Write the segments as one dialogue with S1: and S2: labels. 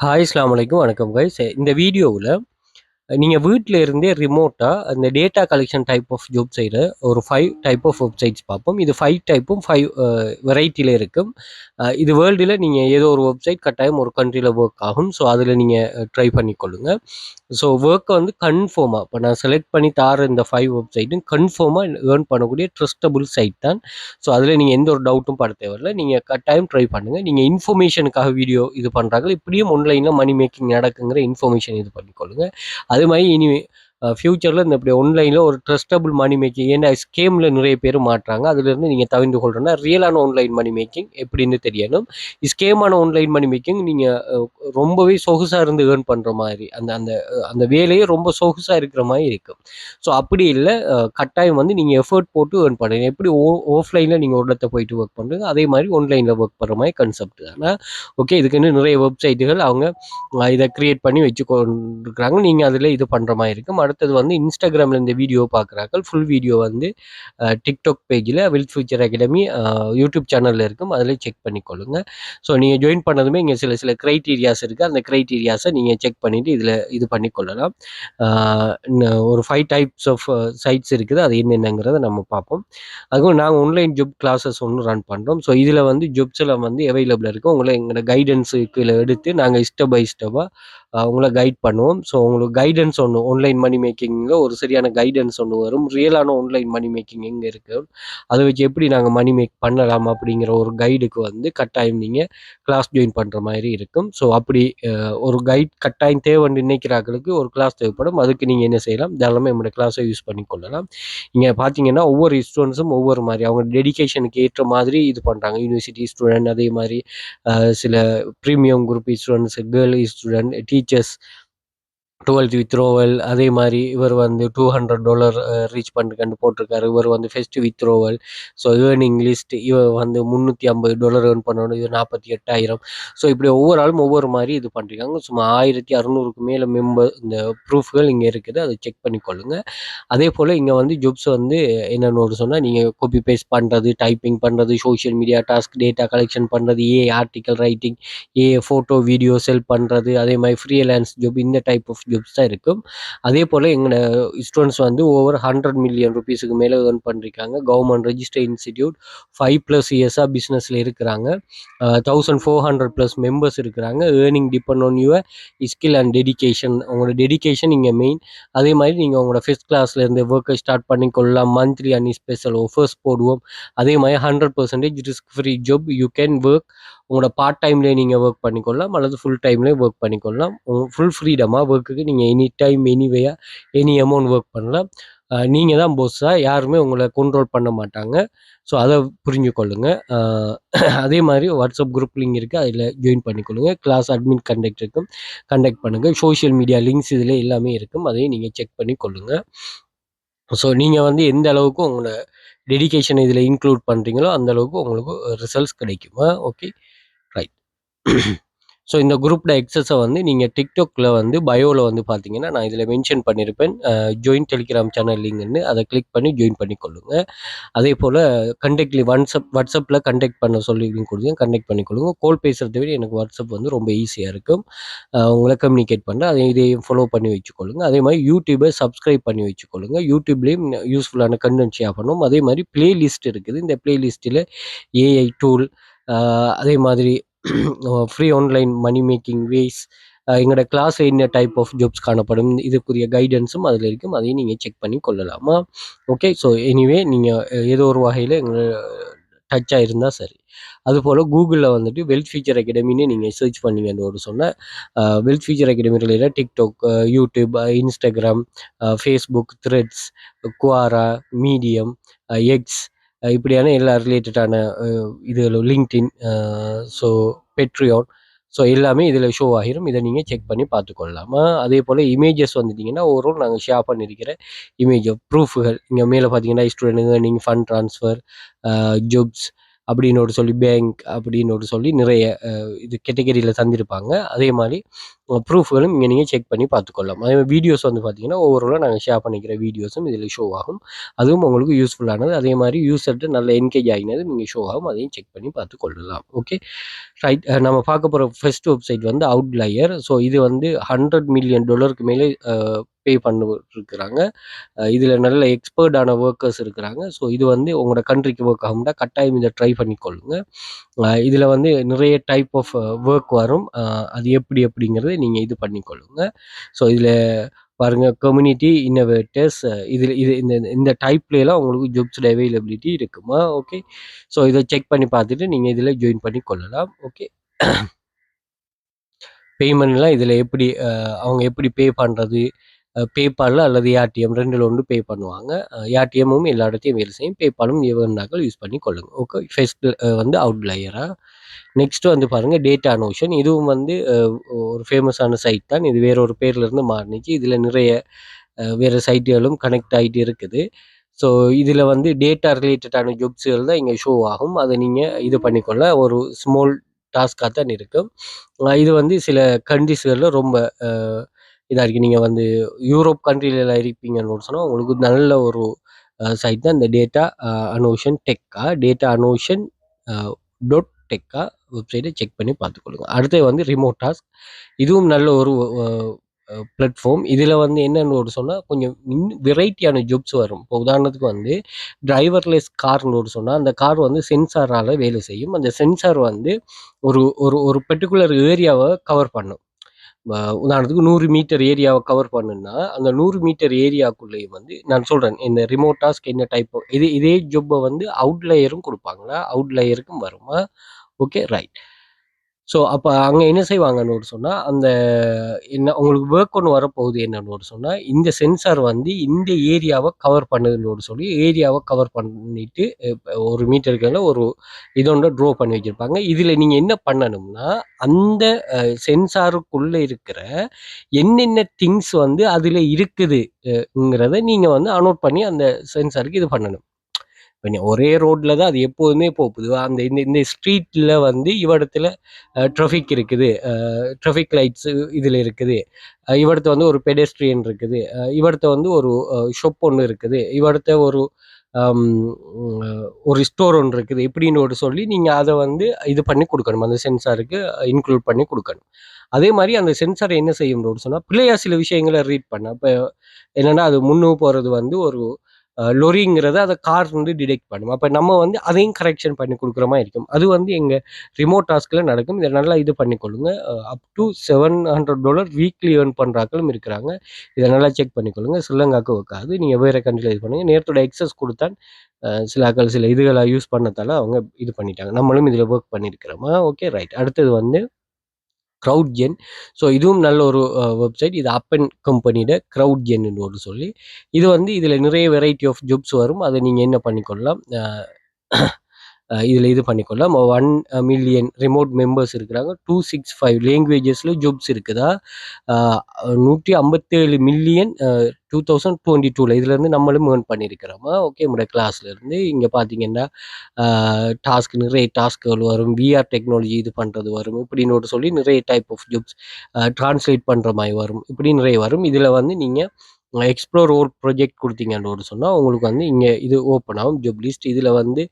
S1: Hi அஸ்ஸலாமு அலைக்கும். வணக்கம் கைஸ். இந்த வீடியோவுல நீங்க வீட்ல இருந்தே ரிமோட்டா அந்த data collection type of job செய்ற ஒரு 5 டைப் ஆஃப் வெப்சைட்ஸ் பார்ப்போம். இது 5 டைப்பும் 5 வெரைட்டில இருக்கும். இது வேர்ல்டுல நீங்க ஏதோ ஒரு வெப்சைட் கட்டாயம் ஒரு கண்ட்ரில ஒர்க் ஆகும். ஸோ அதில நீங்க ட்ரை பண்ணிக்கொள்ளுங்க. ஸோ ஒர்க்க வந்து கன்ஃபார்மா இப்போ நான் செலக்ட் பண்ணி தார இந்த 5 வெப்சைட்டும் கன்ஃபார்மா ஏர்ன் பண்ணக்கூடிய ட்ரஸ்டபுள் சைட் தான். ஸோ அதில நீங்க எந்த ஒரு டவுட்டும் பட தேவையில்ல. நீங்க கட்டாயம் ட்ரை பண்ணுங்க. நீங்க இன்ஃபர்மேஷனுக்காக வீடியோ இது பண்றாங்க. இப்படியும் ஆன்லைன்ல மணி மேக்கிங் நடக்குங்கிற இன்ஃபர்மேஷன் இது பண்ணிக்கொள்ளுங்க. அது மாதிரி இனி ஃபியூச்சரில் இந்த இப்படி ஆன்லைனில் ஒரு ட்ரஸ்டபுள் மணி மேக்கிங் ஏன்னா ஸ்கேமில் நிறைய பேர் மாட்டுறாங்க. அதுலேருந்து நீங்கள் தவிர்த்து கொள்றேன்னா ரியலான ஆன்லைன் மணி மேக்கிங் எப்படின்னு தெரியணும். ஸ்கேமான ஆன்லைன் மணி மேக்கிங் நீங்கள் ரொம்பவே சொகுசாக இருந்து ஏர்ன் பண்ணுற மாதிரி அந்த அந்த அந்த வேலையே ரொம்ப சொகுசாக இருக்கிற மாதிரி இருக்கும். ஸோ அப்படி இல்லை, கட்டாயம் வந்து நீங்கள் எஃபர்ட் போட்டு ஏர்ன் பண்ணுங்க. எப்படி ஆஃப்லைனில் நீங்கள் ஒரு இடத்த போயிட்டு ஒர்க் பண்ணுறீங்க அதே மாதிரி ஆன்லைனில் ஒர்க் பண்ணுற மாதிரி கன்செப்ட் தானே. ஓகே, இதுக்குன்னு நிறைய வெப்சைட்டுகள் அவங்க இதை கிரியேட் பண்ணி வச்சு கொண்டிருக்கிறாங்க. நீங்கள் அதில் இது பண்ணுற மாதிரி இருக்கும். அடுத்தது வந்து இன்ஸ்டாகிராமில் இந்த வீடியோ பார்க்குறாங்க. ஃபுல் வீடியோ வந்து டிக்டாக் பேஜில் வெல்த் ஃபியூச்சர் அகாடமி யூடியூப் சேனலில் இருக்கும். அதில் செக் பண்ணிக்கொள்ளுங்க. ஸோ நீங்கள் ஜாயின் பண்ணதுமே இங்கே சில சில க்ரைட்டீரியாஸ் இருக்குது. அந்த க்ரைட்டீரியாஸை நீங்கள் செக் பண்ணிவிட்டு இதில் இது பண்ணிக்கொள்ளலாம். ஒரு 5 டைப்ஸ் ஆஃப் சைட்ஸ் இருக்குது. அது என்னென்னங்கிறத நம்ம பார்ப்போம். அதுவும் நாங்கள் ஆன்லைன் ஜாப் கிளாஸஸ் ஒன்று ரன் பண்ணுறோம். ஸோ இதில் வந்து ஜாப்ஸில் வந்து அவைலபிளாக இருக்குது. உங்களை எங்களோட கைடன்ஸுக்கு எடுத்து நாங்கள் ஸ்டெப் பை ஸ்டெப்பாக உங்களை கைட் பண்ணுவோம். ஸோ உங்களுக்கு கைடன்ஸ் ஒன்று ஆன்லைன் மணி மேக்கிங்கில் ஒரு சரியான கைடன்ஸ் ஒன்று வரும். ரியலான ஆன்லைன் மணி மேக்கிங் எங்கே இருக்குது, அதை வச்சு எப்படி நாங்கள் மணி மேக் பண்ணலாம் அப்படிங்கிற ஒரு கைடுக்கு வந்து கட்டாயம் நீங்கள் கிளாஸ் ஜாயின் பண்ணுற மாதிரி இருக்கும். ஸோ அப்படி ஒரு கைட் கட்டாயம் தேவைன்னு நினைக்கிறார்களுக்கு ஒரு கிளாஸ் தேவைப்படும். அதுக்கு நீங்கள் என்ன செய்யலாம், தாராளமாக நம்மளோட கிளாஸை யூஸ் பண்ணிக்கொள்ளலாம். இங்கே பார்த்தீங்கன்னா ஒவ்வொரு ஸ்டூடெண்ட்ஸும் ஒவ்வொரு மாதிரி அவங்க டெடிகேஷனுக்கு ஏற்ற மாதிரி இது பண்ணுறாங்க. யூனிவர்சிட்டி ஸ்டூடெண்ட், அதே மாதிரி சில premium group students, girl student, teachers 12th withdrawal, அதே மாதிரி இவர் வந்து $200 ரீச் பண்ணுறதுக்கு போட்டிருக்காரு. இவர் வந்து first withdrawal. So earning list இவர் வந்து $350 ஏர்ன் பண்ணணும், இது 48,000. ஸோ இப்படி ஒவ்வொரு ஆளும் ஒவ்வொரு மாதிரி இது பண்ணுறாங்க. சும்மா 1600க்கு மேலே இந்த ப்ரூஃப்கள் இங்கே இருக்குது. அதை செக் பண்ணிக்கொள்ளுங்க. அதே போல் இங்கே வந்து ஜாப்ஸ் வந்து என்னென்னு ஒரு சொன்னால் நீங்கள் காப்பி பேஸ்ட் பண்ணுறது, டைப்பிங் பண்ணுறது, social media task, data collection பண்ணுறது, ஆர்டிக்கல் ரைட்டிங், ஃபோட்டோ வீடியோ செல் பண்ணுறது, அதே மாதிரி ஃப்ரீலான்ஸ் ஜாப், இந்த டைப் ஆஃப் ஜாப்ஸ் தான் இருக்கும். அதே போல் எங்களோட ஸ்டூடெண்ட்ஸ் வந்து ஓவர் 100 மில்லியன் ருபீஸுக்கு மேலே ஏர்ன் பண்ணிருக்காங்க. கவர்மெண்ட் ரெஜிஸ்டர் இன்ஸ்டிடியூட் 5+ இயர்ஸாக பிஸ்னஸில் இருக்கிறாங்க. 1400+ மெம்பர்ஸ் இருக்கிறாங்க. Earning depend on your skill and dedication. உங்களோட டெடிகேஷன் இங்கே மெயின். அதே மாதிரி நீங்கள் உங்களோட ஃபர்ஸ்ட் கிளாஸ்லேருந்து ஒர்க்கை ஸ்டார்ட் பண்ணிக்கொள்ளலாம். மந்த்லி அண்ட் ஸ்பெஷல் ஆஃபர்ஸ் போடுவோம். அதே மாதிரி 100% risk free job. You can work. உங்களோட பார்ட் டைம்லேயே நீங்கள் ஒர்க் பண்ணிக்கொள்ளலாம் அல்லது ஃபுல் டைம்லேயே ஒர்க் பண்ணிக்கொள்ளலாம். ஃபுல் ஃப்ரீடமாக ஒர்க்குக்கு நீங்கள் எனி டைம் எனிவேயா எனி அமௌண்ட் ஒர்க் பண்ணலாம். நீங்கள் தான் போஸ்ஸாக, யாருமே உங்களை கண்ட்ரோல் பண்ண மாட்டாங்க. ஸோ அதை புரிஞ்சுக்கொள்ளுங்க. அதே மாதிரி வாட்ஸ்அப் குரூப் லிங்க் இருக்குது, அதில் ஜாயின் பண்ணிக்கொள்ளுங்க. கிளாஸ் அட்மின் கண்டக்ட் இருக்கும், கண்டக்ட் பண்ணுங்கள். சோஷியல் மீடியா லிங்க்ஸ் இதில் எல்லாமே இருக்கும், அதையும் நீங்கள் செக் பண்ணி கொள்ளுங்க. ஸோ நீங்கள் வந்து எந்த அளவுக்கு உங்களோட டெடிகேஷன் இதில் இன்க்ளூட் பண்ணுறீங்களோ அந்த அளவுக்கு உங்களுக்கு ரிசல்ட்ஸ் கிடைக்குமா. Okay, right. ஸோ இந்த குரூப்போட எக்ஸஸை வந்து நீங்கள் டிக்டாக்ல வந்து பயோவில் வந்து பார்த்தீங்கன்னா நான் இதில் மென்ஷன் பண்ணியிருப்பேன், ஜாயின் டெலிகிராம் சேனல் லிங்க்னு. அதை கிளிக் பண்ணி ஜாயின் பண்ணிக்கொள்ளுங்க. அதே போல் கண்டெக்ட்லி வாட்ஸ்அப்பில் கண்டெக்ட் பண்ண சொல்லி கொடுங்க, கண்டெக்ட் பண்ணிக்கொள்ளுங்க. கால் பேசுகிறத விட எனக்கு வாட்ஸ்அப் வந்து ரொம்ப ஈஸியாக இருக்கும் உங்களை கம்யூனிகேட் பண்ண. அதை இதையும் ஃபாலோ பண்ணி வச்சுக்கொள்ளுங்க. அதே மாதிரி யூடியூபை சப்ஸ்கிரைப் பண்ணி வச்சுக்கொள்ளுங்க. யூடியூப்லேயும் யூஸ்ஃபுல்லான கண்டென்ட் ஷேர் பண்ணும். அதே மாதிரி பிளேலிஸ்ட் இருக்குது. இந்த பிளேலிஸ்ட்டில் ஏஐ டூல், அதே மாதிரி free online money making ways, எங்களோட கிளாஸ் என்ன டைப் ஆஃப் ஜாப்ஸ் காணப்படும், இதுக்குரிய கைடன்ஸும் அதில் இருக்கும். அதையும் நீங்கள் செக் பண்ணி கொள்ளலாமா. ஓகே, ஸோ எனிவே நீங்கள் ஏதோ ஒரு வகையில் எங்களை டச்சாக இருந்தால் சரி. அதுபோல் கூகுளில் வந்துட்டு வெல்த் ஃபியூச்சர் அகாடமின்னு நீங்கள் சர்ச் பண்ணீங்கன்னு ஒரு சொன்னால் wealth future academy related TikTok, YouTube, Instagram, Facebook, Threads, Quora, Medium, X, இப்படியான எல்லா ரிலேட்டடான இது லிங்க்டின், ஸோ பெட்ரியான், ஸோ எல்லாமே இதில் ஷோ ஆகிரும். இதை நீங்கள் செக் பண்ணி பார்த்துக்கொள்ளலாமா. அதே போல் இமேஜஸ் வந்துட்டிங்கன்னா ஓவரால் நாங்கள் ஷேர் பண்ணியிருக்கிற இமேஜ் ப்ரூஃபுகள் இங்கே மேலே பார்த்தீங்கன்னா student earning, fund transfer, jobs அப்படின்னு சொல்லி பேங்க் அப்படின்னு சொல்லி நிறைய இது கேட்டகரியில் தந்திருப்பாங்க. அதே மாதிரி ப்ரூஃப்களும் இங்கே நீங்கள் செக் பண்ணி பார்த்துக்கொள்ளலாம். அதே வீடியோஸ் வந்து பார்த்தீங்கன்னா ஓவராலாக நாங்கள் ஷேர் பண்ணிக்கிற வீடியோஸும் இதில் ஷோ ஆகும். அதுவும் உங்களுக்கு யூஸ்ஃபுல்லானது. அதே மாதிரி யூசர்கிட்ட நல்ல என்கேஜ் ஆகினது நீங்கள் ஷோ ஆகும். அதையும் செக் பண்ணி பார்த்துக்கொள்ளலாம். Okay right. நம்ம பார்க்க போகிற ஃபர்ஸ்ட் வெப்சைட் வந்து அவுட்லயர். ஸோ இது வந்து $100 மில்லியன் மேலே பே பண்ணிருக்கிறாங்க. இதில் நல்ல எக்ஸ்பர்ட்டான ஒர்க்கர்ஸ் இருக்கிறாங்க. ஸோ இது வந்து உங்களோட கண்ட்ரிக்கு ஒர்க் ஆகும்னா கட்டாயம் இதை ட்ரை பண்ணிக்கொள்ளுங்க. இதில் வந்து நிறைய டைப் ஆஃப் ஒர்க் வரும். அது எப்படிங்கிறத நீங்கள் இது பண்ணிக்கொள்ளுங்க. ஸோ இதில் பாருங்க கம்யூனிட்டி இன்னோவேட்டர்ஸ் இது இந்த டைப்லாம் உங்களுக்கு ஜாப்ஸோட அவைலபிலிட்டி இருக்குமா? ஓகே ஸோ இதை செக் பண்ணி பார்த்துட்டு நீங்கள் இதில் ஜாயின் பண்ணி கொள்ளலாம். ஓகே பேமெண்ட்லாம் இதில் எப்படி அவங்க எப்படி பே பண்ணுறது? பேபாலில் அல்லது ஏடிஎம் 2ல் ஒன்று பே பண்ணுவாங்க. ஏடிஎம்மும் எல்லா இடத்தையும் வேலை செய்யும். பேபாலும் வேணுனாக்கள் யூஸ் பண்ணி கொள்ளுங்க. ஓகே ஃபர்ஸ்ட் வந்து அவுட்லயரா. நெக்ஸ்ட் வந்து பாருங்கள் டேட்டா நோஷன். இதுவும் வந்து ஒரு ஃபேமஸான சைட் தான். இது வேற ஒரு பேர்லேருந்து மாறினுச்சு. இதில் நிறைய வேறு சைட்டுகளும் கனெக்ட் ஆகிட்டு இருக்குது. ஸோ இதில் வந்து டேட்டா ரிலேட்டடான ஜாப்ஸுகள் தான் இங்கே ஷோ ஆகும். அதை நீங்கள் இது பண்ணிக்கொள்ள ஒரு ஸ்மால் டாஸ்காக தான் இருக்கும். இது வந்து சில கண்ட்ரிஸ்களில் ரொம்ப இதாக இருக்குது. நீங்கள் வந்து யூரோப் கண்ட்ரிலெலாம் இருப்பீங்கன்னு சொன்னால் உங்களுக்கு நல்ல ஒரு சைட் தான் இந்த டேட்டா அனோஷன் டெக்கா வெப்சைட்டை செக் பண்ணி பார்த்துக்கொள்ளுங்க. அடுத்தது வந்து ரிமோட் டாஸ்க். இதுவும் நல்ல ஒரு பிளாட்ஃபார்ம். இதில் வந்து என்னென்னு சொன்னால் கொஞ்சம் வெரைட்டியான ஜாப்ஸ் வரும். இப்போ உதாரணத்துக்கு வந்து டிரைவர்லெஸ் கார்னு சொன்னால் அந்த கார் வந்து சென்சாரால் வேலை செய்யும். அந்த சென்சார் வந்து ஒரு ஒரு ஒரு பர்டிகுலர் ஏரியாவை கவர் பண்ணும். உதாரணத்துக்கு 100 மீட்டர் ஏரியாவை கவர் பண்ணுன்னா அந்த 100 மீட்டர் ஏரியாவுக்குள்ளேயும் வந்து நான் சொல்கிறேன் இந்த ரிமோட் டாஸ்க் என்ன டைப் இதே ஜாப்பை வந்து அவுட்லயரும் கொடுப்பாங்களா? அவுட்லயருக்கும் வருமா? Okay right. ஸோ அப்போ அங்கே என்ன செய்வாங்கன்னு சொன்னால் அந்த என்ன உங்களுக்கு ஒர்க் ஒன்று வரப்போகுது என்னன்னு சொன்னால் இந்த சென்சார் வந்து இந்த ஏரியாவை கவர் பண்ணுதுன்னு சொல்லி ஏரியாவை கவர் பண்ணிட்டு ஒரு மீட்டருக்கு ஒரு இதோட ட்ரோ பண்ணி வச்சுருப்பாங்க. இதில் நீங்கள் என்ன பண்ணணும்னா அந்த சென்சாருக்குள்ளே இருக்கிற என்னென்ன திங்ஸ் வந்து அதில் இருக்குதுங்கிறத நீங்கள் வந்து அனோட் பண்ணி அந்த சென்சாருக்கு இது பண்ணணும். ஒரே ரோட்ல தான் அது எப்போதுமே போகுது. அந்த இந்த இந்த ஸ்ட்ரீட்ல வந்து இவ்விடத்துல ட்ராஃபிக் இருக்குது, ட்ராஃபிக் லைட்ஸ் இதில் இருக்குது, இவ்விடத்த வந்து ஒரு பெடெஸ்ட்ரியன் இருக்குது, இவ்விடத்த வந்து ஒரு ஷாப் ஒன்று இருக்குது, இவ்விடத்த ஒரு ஸ்டோர் ஒன்று இருக்குது இப்படின்னு சொல்லி நீங்கள் அதை வந்து இது பண்ணி கொடுக்கணும். அந்த சென்சாருக்கு இன்க்ளூட் பண்ணி கொடுக்கணும். அதே மாதிரி அந்த சென்சாரை என்ன செய்யும்னு சொன்னால் பிள்ளையா சில விஷயங்களை ரீட் பண்ண இப்போ என்னென்னா அது முன்னு போகிறது வந்து ஒரு லொரிங்கிறத அதை கார் வந்து டிடெக்ட் பண்ணும். அப்போ நம்ம வந்து அதையும் கரெக்ஷன் பண்ணி கொடுக்குற மாதிரி இருக்கும். அது வந்து எங்கள் ரிமோட் டாஸ்கில் நடக்கும். இதை நல்லா இது பண்ணிக்கொள்ளுங்க. அப் டு $700 வீக்லி ஏர்ன் பண்ணுறாக்களும் இருக்கிறாங்க. இதை நல்லா செக் பண்ணிக்கொள்ளுங்க. ஸ்ரீலங்காவுக்கு வைக்காது. நீங்கள் வேறு கண்ட்ரியில் இது பண்ணுங்கள். நேரத்தோட எக்ஸஸ் கொடுத்தான் சில இதுகளை யூஸ் பண்ணதால அவங்க இது பண்ணிட்டாங்க. நம்மளும் இதில் ஒர்க் பண்ணியிருக்கிறோமா? Okay right. அடுத்தது வந்து க்ரௌட்ஜென். ஸோ இதுவும் நல்ல ஒரு வெப்சைட். இது அப்பன் கம்பெனியோட க்ரௌட்ஜென்னு சொல்லி இது வந்து இதில் நிறைய வெரைட்டி ஆஃப் ஜாப்ஸ் வரும். அதை நீங்கள் என்ன பண்ணிக்கொள்ளலாம் இதில் இது பண்ணிக்கொள்ளலாம். 1 மில்லியன் ரிமோட் மெம்பர்ஸ் இருக்கிறாங்க. 265 லாங்குவேஜஸில் ஜாப்ஸ் இருக்குதா. 157 மில்லியன் 2022 இதுலேருந்து நம்மளும் ஏர்ன் பண்ணியிருக்கிறோமா. ஓகே நம்மளோட கிளாஸ்லேருந்து இங்கே பார்த்தீங்கன்னா நிறைய டாஸ்க்குகள் வரும். விஆர் டெக்னாலஜி இது பண்ணுறது வரும். இப்படின்னு சொல்லி நிறைய டைப் ஆஃப் ஜாப்ஸ் ட்ரான்ஸ்லேட் பண்ணுற மாதிரி வரும். இப்படி நிறைய வரும். இதில் வந்து நீங்கள் எக்ஸ்ப்ளோர் ஒரு ப்ராஜெக்ட் கொடுத்தீங்கன்னு சொன்னால் உங்களுக்கு வந்து இங்கே இது ஓப்பன் ஆகும் ஜாப் லிஸ்ட். இதில் வந்து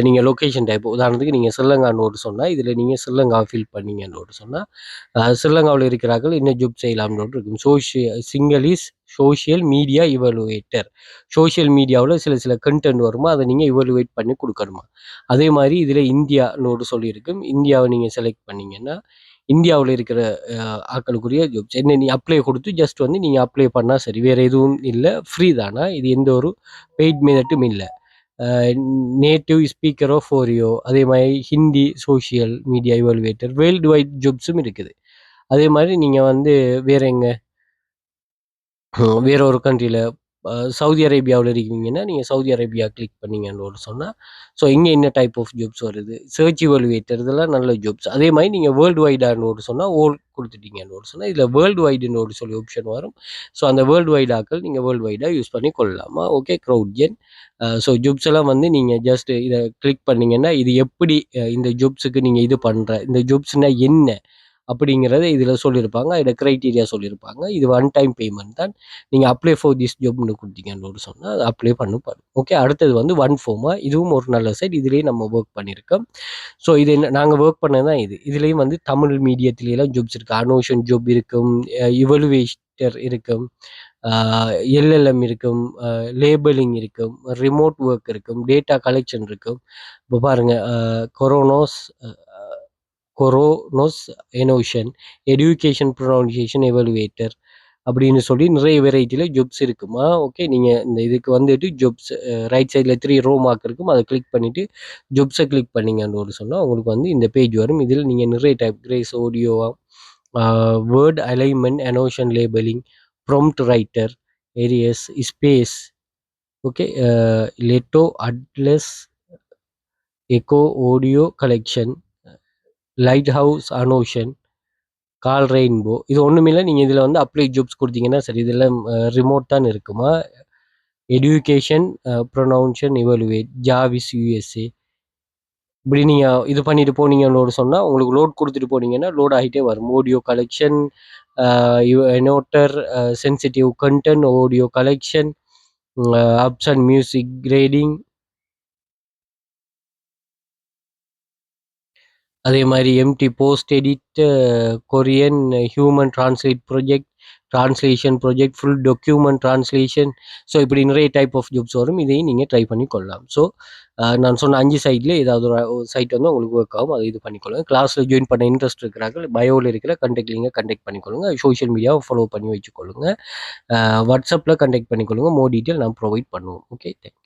S1: நீங்கள் லொக்கேஷன் டைப் உதாரணத்துக்கு நீங்கள் ஸ்ரீலங்கான்னு சொன்னால் இதில் நீங்கள் ஸ்ரீலங்காவை ஃபில் பண்ணீங்கன்னு சொன்னால் ஸ்ரீலங்காவில் இருக்கிறார்கள் என்ன ஜாப் செய்யலாம்னு இருக்கும். Social media இவலுவேட்டர். சோஷியல் மீடியாவில் சில கண்டென்ட் வருமா அதை நீங்கள் இவலுவேட் பண்ணி கொடுக்கணுமா. அதே மாதிரி இதில் இந்தியான்னு சொல்லியிருக்கும். இந்தியாவை நீங்கள் செலக்ட் பண்ணிங்கன்னா இந்தியாவில் இருக்கிற ஆட்களுக்குரிய ஜாப்ஸ் என்ன நீ அப்ளை கொடுத்து ஜஸ்ட் வந்து நீங்கள் அப்ளை பண்ணால் சரி. வேறு எதுவும் இல்லை. ஃப்ரீ தானா. இது எந்த ஒரு பெய்ட் மெத்தட்டும் இல்லை. நேட்டிவ் ஸ்பீக்கர் ஆஃப் ஓரியோ அதே மாதிரி Hindi social media evaluator worldwide ஜாப்ஸும் இருக்குது. அதே மாதிரி நீங்கள் வந்து வேற ஒரு கண்ட்ரியில் சவுதி அரேபியாவில் இருக்கீங்கன்னா நீங்கள் சவுதி அரேபியா கிளிக் பண்ணீங்கன்னு சொன்னால் ஸோ இங்கே என்ன டைப் ஆஃப் ஜாப்ஸ் வருது. சர்ச் இவல்வேட்டர் இதெல்லாம் நல்ல ஜாப்ஸ். அதே மாதிரி நீங்கள் வேர்ல்டு வைடான்னு சொன்னால் கொடுத்துட்டீங்கன்னு சொன்னால் இதில் வேர்ல்டு வைடுன்னு சொல்லி ஆப்ஷன் வரும். ஸோ அந்த வேர்ல்டு வைட் ஆக்கள் நீங்கள் வேர்ல்டு வைடாக யூஸ் பண்ணி கொள்ளலாமா. ஓகே க்ரௌட்ஜென். ஸோ ஜாப்ஸ் எல்லாம் வந்து நீங்கள் ஜஸ்ட் இதை கிளிக் பண்ணிங்கன்னா இது எப்படி இந்த ஜாப்ஸுக்கு நீங்கள் இது பண்ணுற இந்த ஜாப்ஸ்னால் என்ன அப்படிங்கிறத இதில் சொல்லியிருப்பாங்க. அதில் க்ரைட்டீரியா சொல்லியிருப்பாங்க. இது ஒன் டைம் பேமெண்ட் தான். நீங்கள் அப்ளை ஃபார் திஸ் ஜாப்னு கொடுத்தீங்கன்னு சொன்னால் அது அப்ளை பண்ணப்படும். ஓகே, அடுத்தது வந்து ஒன் ஃபோமா. இதுவும் ஒரு நல்ல சைட். இதுலேயும் நம்ம ஒர்க் பண்ணியிருக்கோம். ஸோ இது என்ன நாங்கள் ஒர்க் பண்ணது தான் இது. இதுலேயும் வந்து தமிழ் மீடியத்துலேயெல்லாம் ஜாப்ஸ் இருக்குது. அனோஷன் ஜாப் இருக்கும், இவலுவேட்டர் இருக்கும், எல்எல்எம் இருக்கும், லேபிளிங் இருக்கும், ரிமோட் ஒர்க் இருக்கும், டேட்டா கலெக்ஷன் இருக்கும். இப்போ பாருங்கள், கொரோனோஸ் எனோஷன், எஜுகேஷன் ப்ரொனவுன்சியேஷன் எவலுவேட்டர் அப்படின்னு சொல்லி நிறைய வெரைட்டியில் ஜாப்ஸ் இருக்குமா. ஓகே, நீங்கள் இந்த இதுக்கு வந்துட்டு ஜாப்ஸ் ரைட் சைடில் 3 ரோ மார்க் இருக்கும். அதை கிளிக் பண்ணிவிட்டு ஜாப்ஸை கிளிக் பண்ணிங்கன்னு சொன்னால் உங்களுக்கு வந்து இந்த பேஜ் வரும். இதில் நீங்கள் நிறைய டைப் கிரேஸ் ஆடியோவா, word alignment, emotion labelling, prompt writer, ஏரியஸ், ஸ்பேஸ், ஓகே, லெட்டோ, Atlas, Echo, audio collection, lighthouse, அனோஷன், கால் ரெயின்போ. இது ஒன்றுமில்லை. நீங்கள் இதில் வந்து அப்ளை ஜாப்ஸ் கொடுத்தீங்கன்னா சரி. இதெல்லாம் ரிமோட் தான் இருக்குமா. எஜுகேஷன் ப்ரொனவுன்ஷன் இவலுவேட், ஜாவிஸ் யூஎஸ்ஏ. இப்படி நீங்கள் இது பண்ணிட்டு போனீங்கன்னு சொன்னால் உங்களுக்கு லோட் கொடுத்துட்டு போனீங்கன்னா லோட் ஆகிட்டே வரும். Audio collection, annotator, sensitive content, audio collection, apps and music grading, அதே மாதிரி MT post edit, Korean human translate project, translation project, full document translation. So இப்படி நிறைய டைப் ஆஃப் ஜாப்ஸ் வரும். இதையும் நீங்கள் ட்ரை பண்ணி கொள்ளலாம். ஸோ நான் சொன்ன 5 சைட்லேயே ஏதாவது ஒரு சைட் வந்து உங்களுக்கு ஒர்க் ஆகும். அதை இது பண்ணிக்கொள்ளுங்க. கிளாஸில் ஜாயின் பண்ண இன்ட்ரெஸ்ட் இருக்கிறார்கள், பயோவில் இருக்கிற கண்டெக்ட் லிங்கை கண்டெக்ட் பண்ணிக்கொள்ளுங்க. சோஷியல் மீடியாவை ஃபாலோ பண்ணி வச்சுக்கொள்ளுங்க. வாட்ஸ்அப்பில் கண்டெக்ட் பண்ணிக்கொள்ளுங்க. மோர் டீட்டெயில் நான் ப்ரொவைட் பண்ணுவோம். Okay, thanks.